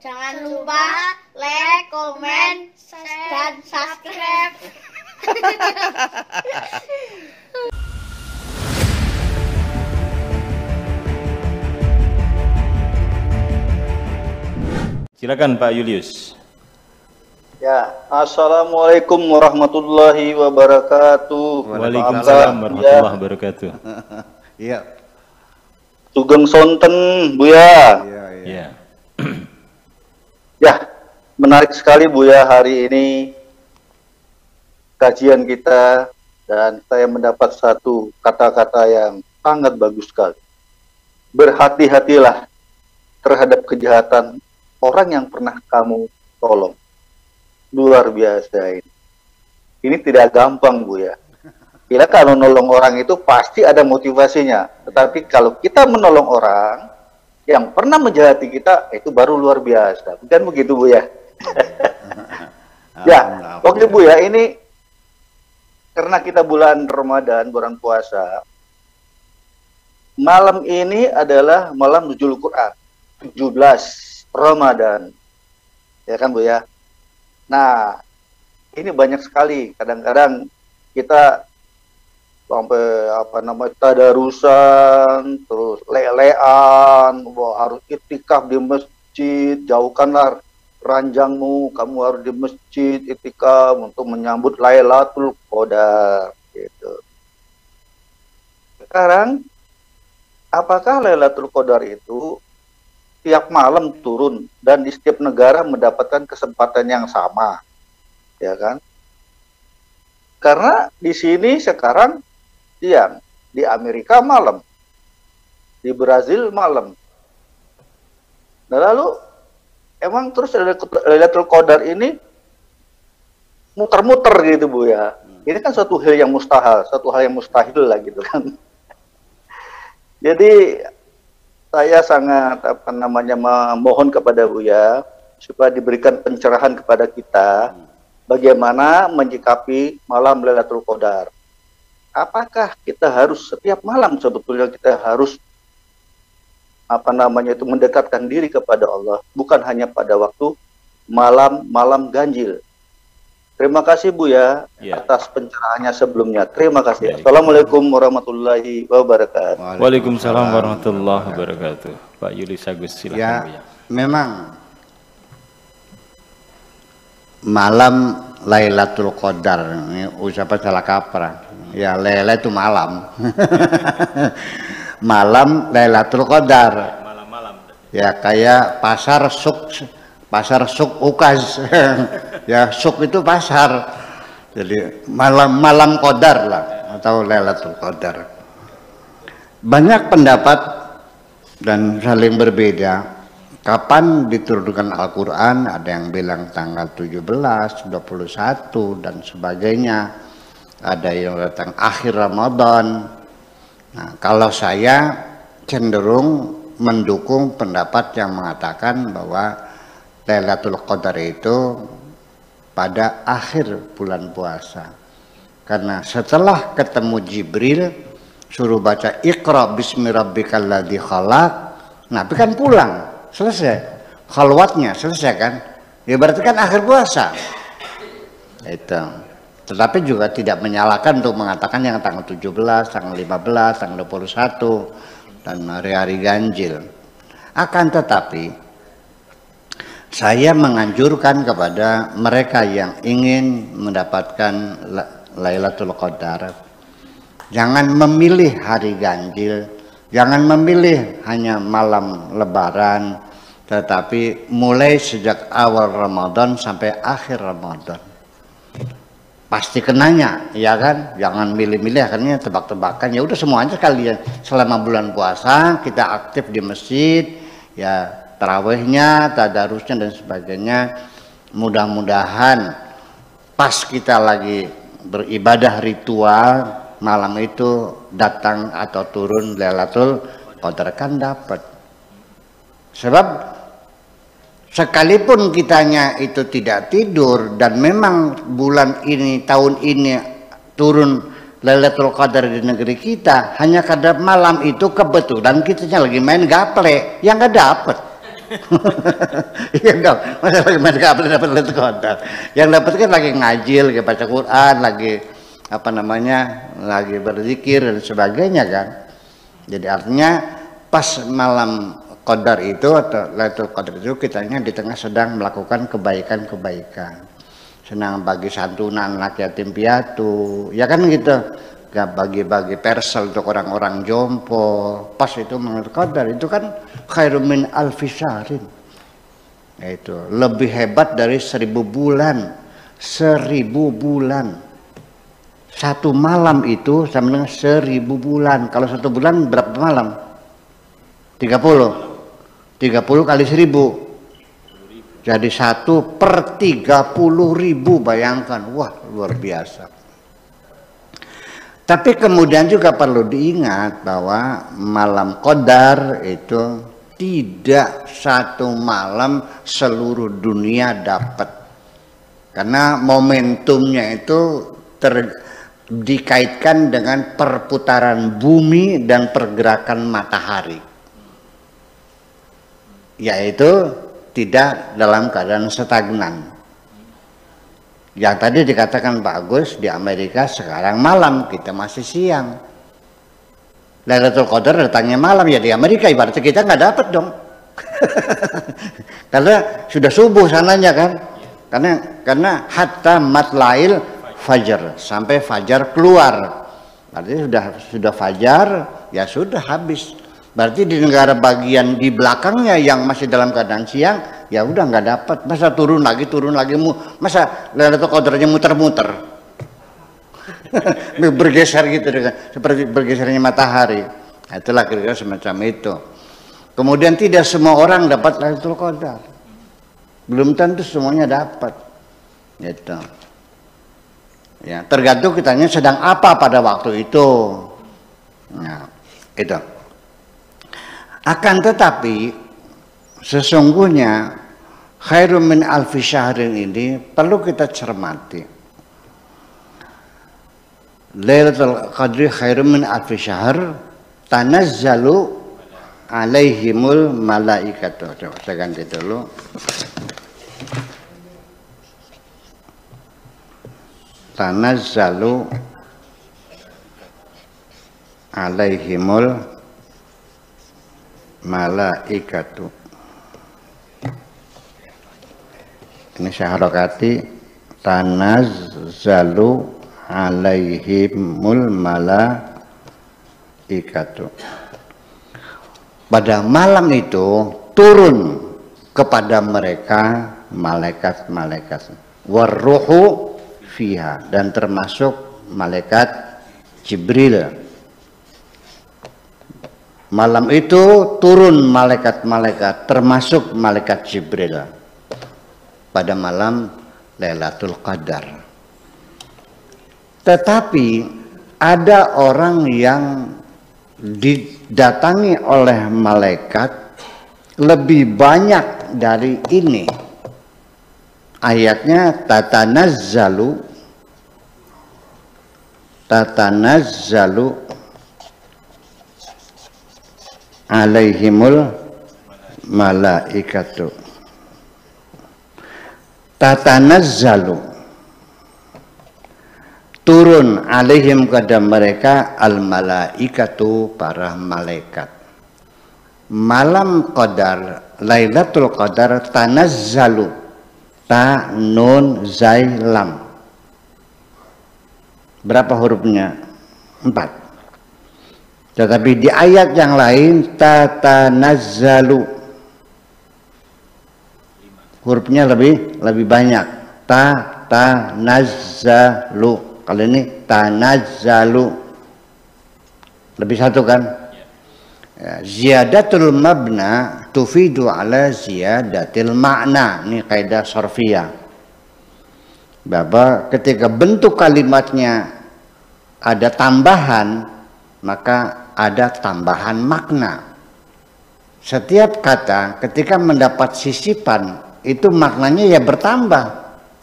Jangan lupa like, comment, dan subscribe. Silakan Pak Julius. Ya, assalamualaikum warahmatullahi wabarakatuh. Waalaikumsalam warahmatullahi wabarakatuh. Iya. Sugeng sonten, Buya. Iya. Ya, menarik sekali Buya hari ini kajian kita, dan saya mendapat satu kata-kata yang sangat bagus sekali. Berhati-hatilah terhadap kejahatan orang yang pernah kamu tolong. Luar biasa ini. Ini tidak gampang, Buya. Bila kalau nolong orang itu pasti ada motivasinya. Tetapi kalau kita menolong orang yang pernah menjahati kita, itu baru luar biasa. Bukan begitu, Buya? Ya, oke Buya, ini karena kita bulan Ramadan, bulan puasa, malam ini adalah malam Nuzul Quran, 17 Ramadan. Ya kan, Buya? Nah, ini banyak sekali. Kadang-kadang kita sampai tadarusan, terus lelean, harus iktikaf di masjid, jauhkanlah ranjangmu, kamu harus di masjid iktikaf untuk menyambut Lailatul Qadar gitu. Sekarang apakah Lailatul Qadar itu tiap malam turun dan di setiap negara mendapatkan kesempatan yang sama, ya kan? Karena di sini sekarang siang, di Amerika malam, di Brazil malam. Nah, lalu emang terus Lailatul Qadar ini muter-muter gitu, Bu ya. Ini kan suatu hal yang mustahil lah gitu kan. Jadi saya sangat memohon kepada Buya supaya diberikan pencerahan kepada kita bagaimana menyikapi malam Lailatul Qadar. Apakah kita harus setiap malam sebetulnya kita harus mendekatkan diri kepada Allah, bukan hanya pada waktu malam ganjil. Terima kasih Buya atas pencerahannya sebelumnya. Terima kasih. Assalamualaikum warahmatullahi wabarakatuh. Waalaikumsalam warahmatullahi wabarakatuh. Pak Julius Agus, silakan Ya, Buya. memang malam Lailatul Qadar ini ucapan salah kaprah. Ya, Laila itu malam. Malam Lailatul Qadar. Malam-malam. Ya, kayak pasar suk ukaz. Ya, suk itu pasar. Jadi malam Qadar lah atau Lailatul Qadar. Banyak pendapat dan saling berbeda kapan diturunkan Al-Qur'an. Ada yang bilang tanggal 17, 21 dan sebagainya. Ada yang datang akhir Ramadan. Nah, kalau saya cenderung mendukung pendapat yang mengatakan bahwa Lailatul Qadar itu pada akhir bulan puasa. Karena setelah ketemu Jibril suruh baca Iqra bismi rabbikal ladzi khalaq, Nabi kan pulang, selesai. Khalwatnya selesai kan? Ya berarti kan akhir puasa. Itu. Tetapi juga tidak menyalahkan untuk mengatakan yang tanggal 17, tanggal 15, tanggal 21 dan hari-hari ganjil. Akan tetapi saya menganjurkan kepada mereka yang ingin mendapatkan Lailatul Qadar, jangan memilih hari ganjil, jangan memilih hanya malam lebaran, tetapi mulai sejak awal Ramadan sampai akhir Ramadan. Pasti kenanya, ya kan? Jangan milih-milih, akhirnya tebak-tebakan. Ya udah semuanya kalian. Selama bulan puasa kita aktif di masjid, ya tarawihnya, tadarusnya dan sebagainya. Mudah-mudahan pas kita lagi beribadah ritual malam itu datang atau turun Lailatul Qadar kan dapat. Sebab sekalipun kitanya itu tidak tidur dan memang bulan ini, tahun ini turun Lailatul Qadar di negeri kita, hanya kadang malam itu kebetulan kitanya lagi main gaple, yang nggak dapet. Iya dong, masa lagi main kabel dapat Lailatul Qadar. Yang dapat kan lagi ngaji, lagi baca Quran, lagi apa namanya, lagi berzikir dan sebagainya kan. Jadi artinya pas malam Qadar itu atau Lailatul Qadar itu kitanya di tengah sedang melakukan kebaikan-kebaikan. Senang bagi santunan anak yatim piatu, ya kan gitu. Gak bagi-bagi persel untuk orang-orang jompo. Pas itu menurut Qadar itu kan khairum min alfi syahrin. Itu lebih hebat dari 1000 bulan. 1000 bulan. Satu malam itu sama dengan 1000 bulan. Kalau satu bulan berapa malam? 30 kali 1000. Jadi 1/30.000, bayangkan. Wah, luar biasa. Tapi kemudian juga perlu diingat bahwa malam Qadar itu tidak satu malam seluruh dunia dapat. Karena momentumnya itu dikaitkan dengan perputaran bumi dan pergerakan matahari. Yaitu tidak dalam keadaan stagnan. Yang tadi dikatakan Pak Agus, di Amerika sekarang malam, kita masih siang. Lailatul Qadar datangnya malam, ya di Amerika ibaratnya kita nggak dapat dong. Karena sudah subuh sananya kan. Karena hatta matlail fajar, sampai fajar keluar. Artinya sudah fajar, ya sudah habis. Berarti di negara bagian di belakangnya yang masih dalam keadaan siang, ya udah nggak dapat. Masa turun lagi, masa Lailatul Qadarnya muter-muter, bergeser gitu, seperti bergesernya matahari. Itulah kira-kira semacam itu. Kemudian tidak semua orang dapat Lailatul Qadar, belum tentu semuanya dapat. Gitu. Ya, tergantung kitanya sedang apa pada waktu itu. Nah, itu. Akan tetapi sesungguhnya khairum min alfi syahrin ini perlu kita cermati. Lailatul Qadri khairum min alfi syahr tanazzalu alaihimul malaikatu. Coba saya ganti dulu. Tanazzalu alaihimul malaikatu. Ini saya harokati, tanazzalu alaihimul malaikatu. Pada malam itu turun kepada mereka malaikat-malaikat, warruhu fiha, dan termasuk malaikat Jibril. Malam itu turun malaikat-malaikat, termasuk malaikat Jibril pada malam Lailatul Qadar. Tetapi ada orang yang didatangi oleh malaikat lebih banyak dari ini. Ayatnya tatanazzalu alaihimul malaikatu. Tatanazzalu, turun alaihim kepada mereka al malaikatu, para malaikat. Malam Qadar, Lailatul Qadar, tanazzalu, ta nun zai lam. Berapa hurufnya? 4. Tetapi di ayat yang lain tatanazzalu, hurufnya lebih banyak. Tanazzalu. Kalau ini tanazzalu, lebih satu kan? Ya, ziyadatul mabna tufidu ala ziyadatil makna. Ini kaidah sorfiyah. Bahwa ketika bentuk kalimatnya ada tambahan, maka ada tambahan makna. Setiap kata ketika mendapat sisipan itu maknanya ya bertambah,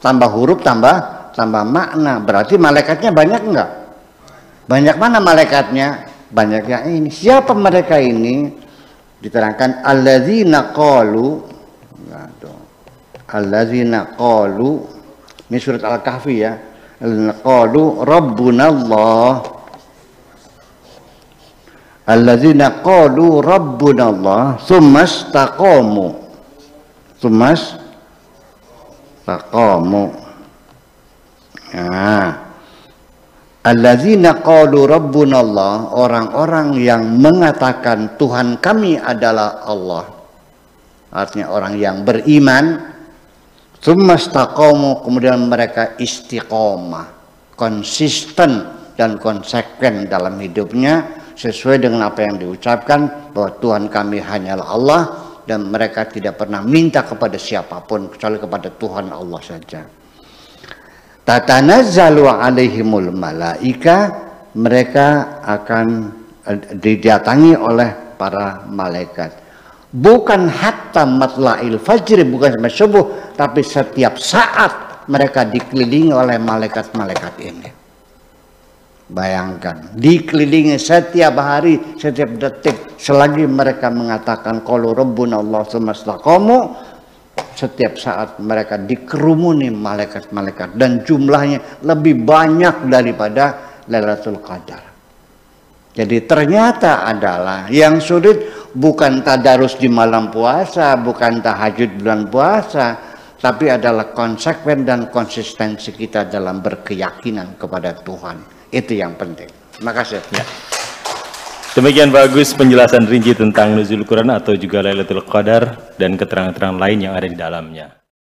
tambah huruf, tambah makna. Berarti malaikatnya banyak enggak? Banyak mana malaikatnya? Banyak yang ini. Siapa mereka ini? diterangkan alladzina qalu, alladzina qalu, ini surat Al-Kahfi ya, alladzina qalu rabbunallah, alladzina qalu rabbunallah tsumma istaqamu, alladzina qalu rabbunallah, orang-orang yang mengatakan Tuhan kami adalah Allah, artinya orang yang beriman, tsumma istaqamu, kemudian mereka istiqomah, konsisten dan konsekuen dalam hidupnya sesuai dengan apa yang diucapkan bahwa Tuhan kami hanyalah Allah, dan mereka tidak pernah minta kepada siapapun kecuali kepada Tuhan Allah saja. Tatanazzalu alaihimul malaika, mereka akan didatangi oleh para malaikat. Bukan hatta matla'il fajri, bukan sampai subuh, tapi setiap saat mereka dikelilingi oleh malaikat-malaikat ini. Bayangkan, dikelilingi setiap hari, setiap detik, selagi mereka mengatakan qalu rabbunallah tsumma istaqamu, setiap saat mereka dikerumuni malaikat-malaikat, dan jumlahnya lebih banyak daripada Lailatul Qadar. Jadi ternyata adalah yang sulit bukan tadarus di malam puasa, bukan tahajud bulan puasa, tapi adalah konsekuen dan konsistensi kita dalam berkeyakinan kepada Tuhan. Itu yang penting. Terima kasih. Ya. Demikian bagus penjelasan rinci tentang nuzul Quran atau juga Lailatul Qadar dan keterangan-keterangan lain yang ada di dalamnya.